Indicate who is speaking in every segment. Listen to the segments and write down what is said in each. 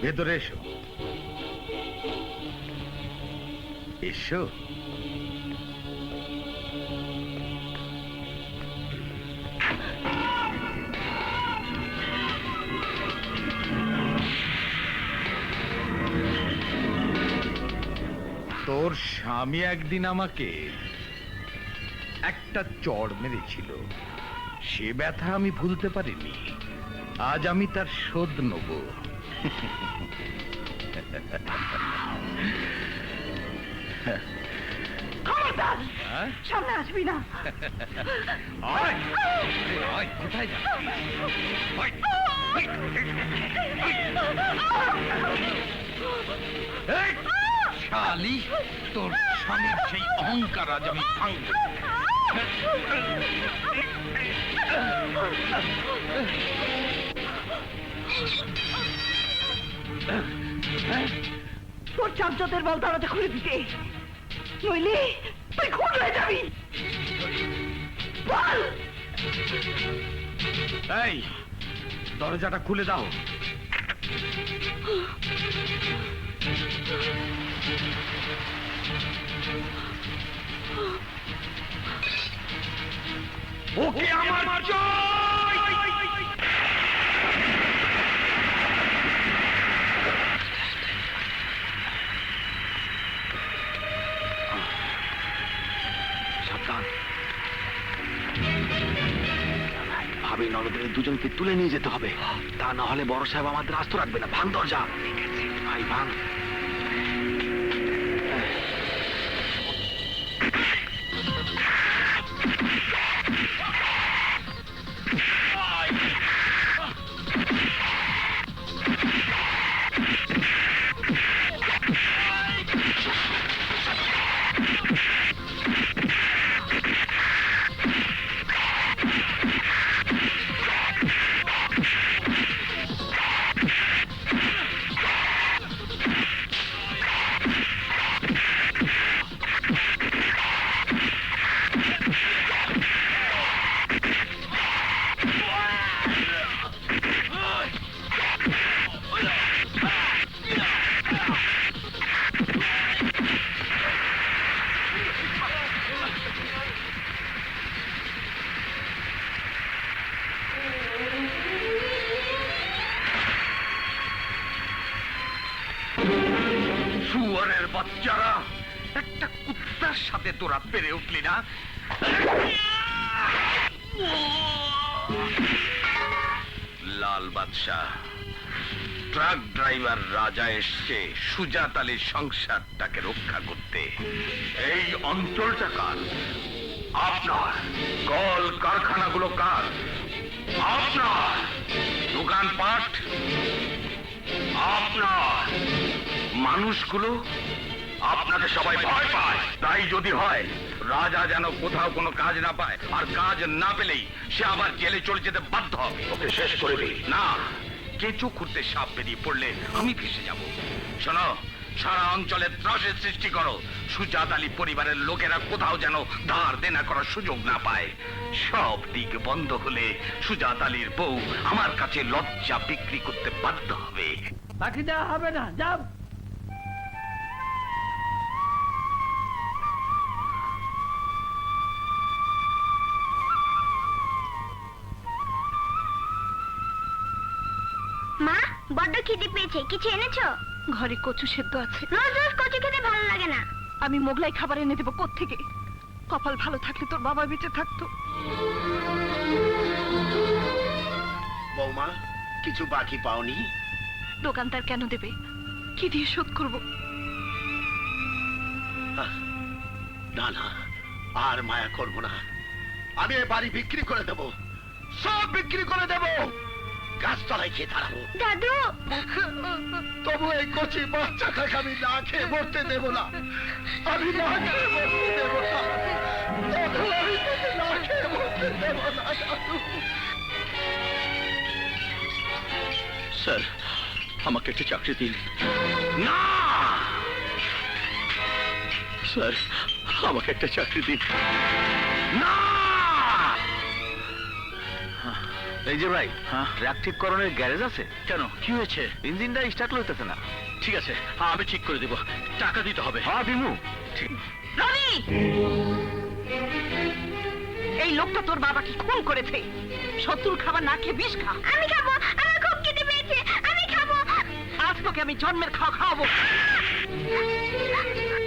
Speaker 1: ভেতরে এসো, এসো। তোর স্বামী একদিন আমাকে একটা চড় মেরেছিল, সে ব্যথা আমি ভুলতে পারিনি। আজ আমি তার শোধ নেব।
Speaker 2: সামনে আসবি না।
Speaker 1: কোথায় শালি, তোর স্বামীর সেই অহংকার আজ আমি ভাঙব।
Speaker 2: তোর চামচতের বল দরজা খুলে দিতে, নইলে তুই খুন হয়ে যাবি। বল।
Speaker 1: এই, দরজাটা খুলে দাও। ওকে আমার জয়।
Speaker 3: সাবধান, ভাবি নরদের দুজনকে তুলে নিয়ে যেতে হবে, তা না হলে বড় সাহেব আমাদের আস্ত রাখবে না। ভাঙ দরজা। ভাই ভাঙ।
Speaker 1: শুয়োরের বাচ্চারা, একটা কুত্তার সাথে তোরা পেরে উঠলি না। লাল বাদশাহ, ট্রাক ড্রাইভার রাজা এসছে সুজাত আলীর সংসারটাকে রক্ষা করতে। এই অঞ্চলটা কার? আপনার। কল কারখানাগুলো কার? আপনার। দোকানপাট আপনার। মানুষগুলো আপনাকে সবাই ভয় পায়। তাই যদি হয় রাজা যেন কোথাও কোনো কাজ না পায়, আর কাজ না পেলেই সে আবার জেলে চলে যেতে বাধ্য হবে। ওকে শেষ করে দিই। না, কেঁচো খুঁড়তে সাপ বেরিয়ে পড়লে আমি ভেসে যাব। শোনো, সারা অঞ্চলে ত্রাসের সৃষ্টি করো। সুজাত আলী পরিবারের লোকেরা কোথাও যেন ধার দেনা করার সুযোগ না পায়। সব দিক বন্ধ হলে সুজাত আলীর বউ আমার কাছে লজ্জা বিক্রি করতে বাধ্য হবে।
Speaker 2: বাকি দেওয়া হবে না, যাও।
Speaker 4: মা, বড্ড খিদে পেয়েছে, কিছু এনেছো?
Speaker 2: ঘরে কচু সেদ্ধ আছে।
Speaker 4: রোজ রোজ কচু খেতে ভালো লাগে না।
Speaker 2: আমি মোগলাই খাবার এনে দেবো কোত্থেকে? কপাল ভালো থাকলে তোর বাবা বেঁচে থাকতো।
Speaker 3: বৌমা, কিছু বাকি পাওনি?
Speaker 2: দোকানদার কেন দেবে? কি দিয়ে শোধ করবো?
Speaker 3: না না, আর মায়া করব না। আমি এ বাড়ি বিক্রি করে দেব, সব বিক্রি করে দেব, গাছতলায় খেয়ে দাঁড়াবো।
Speaker 4: দাদু,
Speaker 3: তবু এই কচি বাচ্চাটাকে আমি না খেয়ে মরতে দেব না। আমি না খেয়ে মরতে দেব না। দাদু, আমি তোকে না খেয়ে মরতে দেব না, দাদু। স্যার, আমাকে একটা চাকরি দিন।
Speaker 1: না
Speaker 3: স্যার, আমাকে একটা চাকরি দিন।
Speaker 1: না, এই যে ভাই,
Speaker 5: হ্যাঁ?
Speaker 1: ট্রাক ঠিক করণের গ্যারেজ আছে?
Speaker 5: কেন কি হয়েছে?
Speaker 1: ইঞ্জিনটা স্টার্ট হইতেছে না।
Speaker 5: ঠিক আছে, আমি ঠিক করে দেব, টাকা দিতে হবে।
Speaker 1: হ্যাঁ বিমু।
Speaker 2: রনি, এই লোকটা তোর বাবাকে খুন করেছে। শত্রুর খাবার না খেয়ে বিষ খা।
Speaker 4: আমি খাবো, আমার খুব খিদে পেয়েছে, আমি খাবো।
Speaker 2: আজ তোকে আমি জন্মের খাওয়া খাওয়াবো।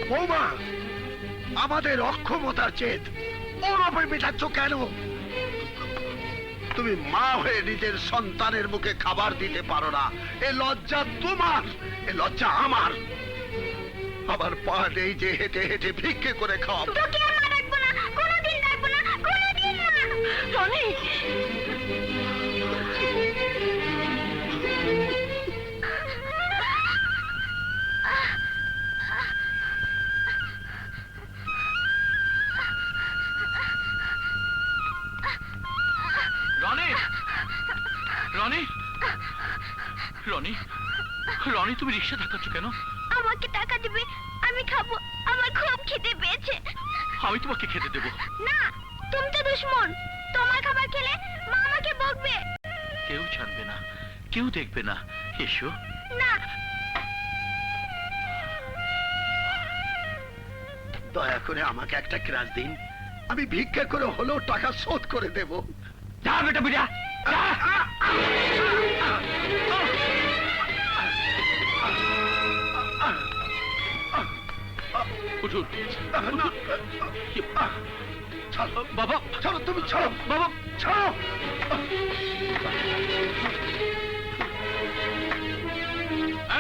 Speaker 3: বৌমা, আমাদের অক্ষমতার জেদ ওর ওপর মেটাচ্ছ কেন? তুমি মা হয়ে নিজের সন্তানের মুখে খাবার দিতে পারো না। এ লজ্জা তোমার, এ লজ্জা আমার। আমার পা নেই যে হেঁটে হেঁটে ভিক্ষে করে খাওয়াবো।
Speaker 4: তোকে আর মা ডাকবো না, কোনোদিন ডাকবো না, কোনোদিন না।
Speaker 2: রনি,
Speaker 5: রনি, রনি, রনি, রনি, তুমি রিক্সা ধাক্কাচ্ছ কেন?
Speaker 4: আমাকে টাকা দিবে, আমি খাবো, আমার খুব খিদে পেয়েছে।
Speaker 5: আমি তোমাকে খেতে দেবো।
Speaker 4: না, তুমি তো দুশমন, তোমার খাবার খেলে মা আমাকে বকবে।
Speaker 5: কেউ জানবে না, কেউ দেখবে না। এসো।
Speaker 4: না,
Speaker 3: দয়া করে আমাকে একটা ক্রাশ দিন, আমি ভিক্ষা করে হলেও টাকা শোধ করে দেব।
Speaker 1: যা বেটা বিটা, যা।
Speaker 5: উঠুন।
Speaker 3: না,
Speaker 5: কি-
Speaker 3: ছাড়ো,
Speaker 5: বাবা,
Speaker 3: ছাড়ো, তুমি ছাড়ো,
Speaker 5: বাবা,
Speaker 3: ছাড়ো।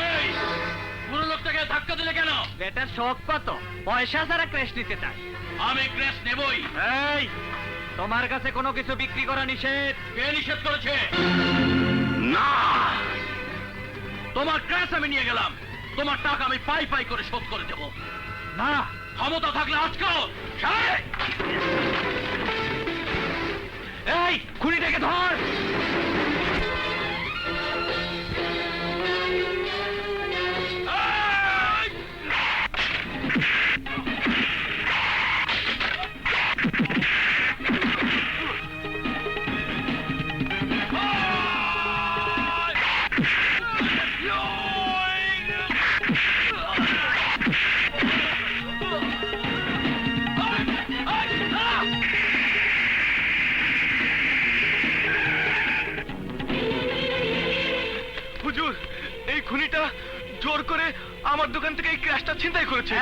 Speaker 5: এই পুরো লোকটাকে ধাক্কা দিলে কেন?
Speaker 2: বেটার শখ কত? পয়সা ছাড়া ক্র্যাশ নিতে চায়।
Speaker 5: আমি ক্র্যাশ নেবই।
Speaker 2: এই, তোমার কাছে কোনো কিছু বিক্রি করা নিষেধ।
Speaker 5: কে নিষেধ করেছে?
Speaker 1: না,
Speaker 5: তোমার ক্র্যাশ আমি নিয়ে গেলাম, তোমার টাকা আমি পাই পাই করে শোধ করে দেব।
Speaker 2: না,
Speaker 5: ক্ষমতা থাকলে আজকেও।
Speaker 1: এই খুনিটাকে ধর।
Speaker 5: হুজুর, এই খুনিটা জোর করে আমার দোকান থেকে এই ক্র্যাশটা ছিনতাই করেছে।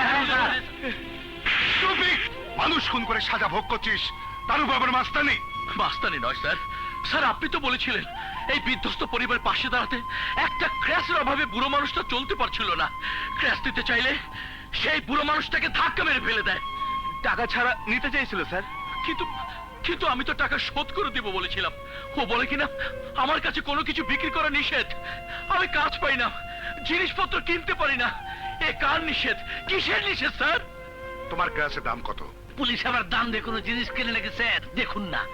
Speaker 3: মানুষ খুন করে সাজা ভোগ করছিস, তার উপর আবার মাস্তানি।
Speaker 5: মাস্তানি নয় স্যার, স্যার আপনি তো বলেছিলেন এই বিধ্বস্ত পরিবারের পাশে দাঁড়াতে। একটা ক্র্যাশের অভাবে বুড়ো মানুষটা চলতে পারছিল না, ক্র্যাশ দিতে চাইলে সেই বুড়ো মানুষটাকে ধাক্কা মেরে ফেলে দেয়।
Speaker 1: টাকা ছাড়া নিতে চাইছিল স্যার।
Speaker 5: কিন্তু কিন্তু আমি তো টাকা শোধ করে দিব বলেছিলাম। ও বলে কিনা আমার কাছে কোনো কিছু বিক্রি করা নিষেধ, আমি কাজ পাই না, জিনিসপত্র কিনতে পারি না। এ কার নিষেধ, কিসের নিষেধ স্যার?
Speaker 3: তোমার গ্যাসের দাম কত?
Speaker 5: পুলিশ আবার দাম দিয়ে কোনো জিনিস কিনে নাকি স্যার? দেখুন না,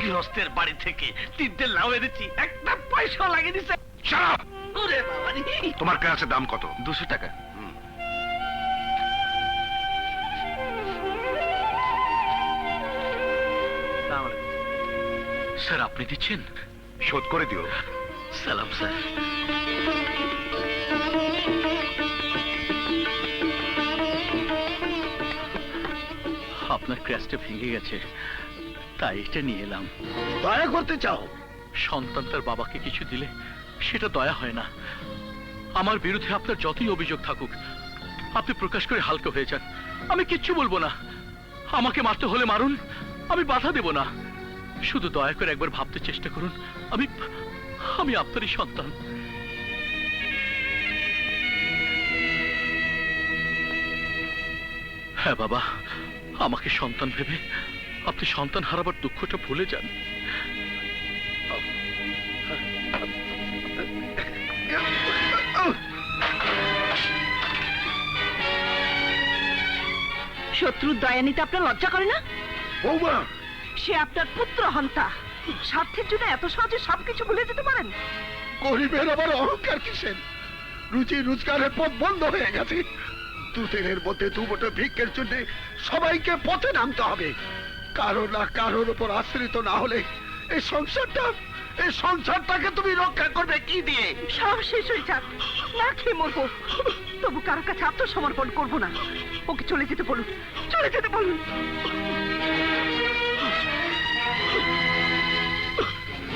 Speaker 5: গৃহস্থের বাড়ি থেকে 3টে লাউ এনেছি, একটা পয়সা লাগিয়ে দিছে।
Speaker 3: Shut up!
Speaker 5: ওরে বাবা রে।
Speaker 3: তোমার গ্যাসের দাম কত?
Speaker 1: 200 টাকা।
Speaker 5: স্যার আপনি দিচ্ছেন?
Speaker 3: শোধ করে দিও।
Speaker 5: সালাম স্যার। আপনার ক্র্যাশটা ভেঙে গেছে, তাই এটা নিয়ে এলাম।
Speaker 3: দয়া করতে চাও?
Speaker 5: সন্তান তার বাবাকে কিছু দিলে সেটা দয়া হয় না। আমার বিরুদ্ধে আপনার যতই অভিযোগ থাকুক, আপনি প্রকাশ করে হালকা হয়ে যান, আমি কিচ্ছু বলবো না। আমাকে মারতে হলে মারুন, আমি বাধা দেব না। শুধু দয়া করে একবার ভাবতে চেষ্টা করুন, আমি আমি আপনারই সন্তান। হ্যাঁ বাবা, আমাকে সন্তান ভেবে আপনি সন্তান হারাবার দুঃখটা ভুলে যান।
Speaker 2: শত্রুর দয়া নিতে আপনার লজ্জা করে না?
Speaker 3: বৌমা,
Speaker 2: সে আপনার পুত্র হন্তা, স্বার্থের জন্য এত সহজে সবকিছু ভুলে যেতে পারেন?
Speaker 3: গরিবের আবার অহংকার কিসের? রুচি রোজগারের পথ বন্ধ হয়ে গেছে। দুদিনের মধ্যে দুমুঠো ভিক্ষের জন্য সবাইকে পথে নামতে হবে। কারো না কারোর উপর আশ্রিত না হলে এই সংসারটা এই সংসারটাকে তুমি রক্ষা করবে কি দিয়ে?
Speaker 2: সব শেষ হয়ে যাক, না খেয়ে মরবো, তবু কারো কাছে আত্মসমর্পণ করবো না। ওকে চলে যেতে বলুন, চলে যেতে বলুন।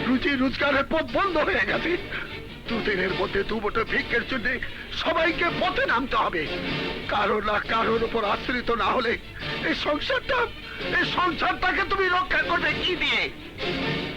Speaker 3: রুজি রোজগারের পথ বন্ধ হয়ে গেছে। দুদিনের মধ্যে দুমুঠো ভিক্ষের জন্য সবাইকে পথে নামতে হবে। কারো না কারোর উপর আশ্রিত না হলে এই সংসারটাকে তুমি রক্ষা করবে কি দিয়ে?